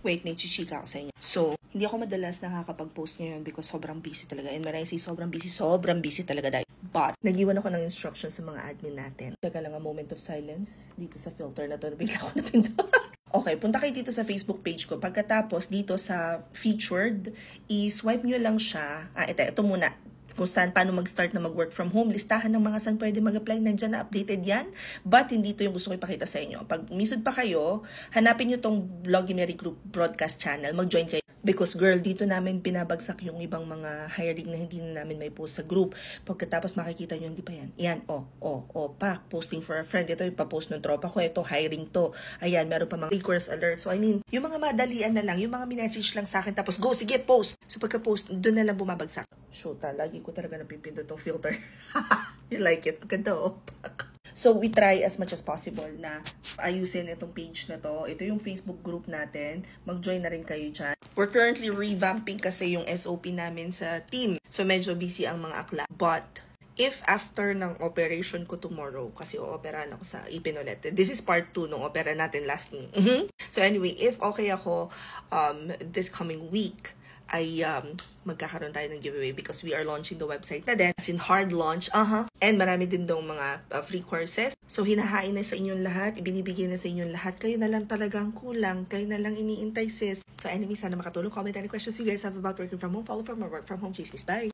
Wait, may chichika ako sa inyo. So, hindi ako madalas nakakapag-post ngayon because sobrang busy talaga. And when I say sobrang busy talaga dahil. But, nag-iwan ako ng instructions sa mga admin natin. Teka lang, a moment of silence dito sa filter na to. Bigla ako napindot. Okay, punta kayo dito sa Facebook page ko. Pagkatapos, dito sa featured, i-swipe nyo lang siya. Ito muna. Kung saan, paano mag-start na mag-work from home. Listahan ng mga saan pwede mag-apply. Nandiyan na, updated yan. But, hindi to yung gusto ko ipakita sa inyo. Pag misod pa kayo, hanapin nyo tong Vlogimary Group broadcast channel. Mag-join kayo. Because, girl, dito namin pinabagsak yung ibang mga hiring na hindi na namin may post sa group. Pagkatapos makikita nyo, hindi pa yan. Yan, pak, posting for a friend. Ito yung papost ng tropa ko. Ito, hiring to. Ayan, meron pa mga recourse alert. So, I mean, yung mga madalian na lang, yung mga minessage lang sa akin, tapos go, sige, post. So, pagka-post, doon na lang bumabagsak. Shoot, lagi ko talaga napipindot tong filter. You like it? Ganda, So, we try as much as possible na ayusin itong page na to. Ito yung Facebook group natin. Mag-join na rin kayo dyan. We're currently revamping kasi yung SOP namin sa team. So, medyo busy ang mga akla. But, if after ng operation ko tomorrow, kasi o-operahan ako sa Ipin ulit. This is part 2 nung opera natin last week. So, anyway, if okay ako this coming week, ay magkakaroon tayo ng giveaway because we are launching the website na din. As in hard launch, and marami din daw mga free courses. So, hinahain na sa inyong lahat, ibinibigay na sa inyong lahat. Kayo na lang talagang kulang, kayo na lang iniintay sis. So, anyway, sana makatulong. Comment any questions you guys have about working from home. Follow for more work from home. Cheese, bye!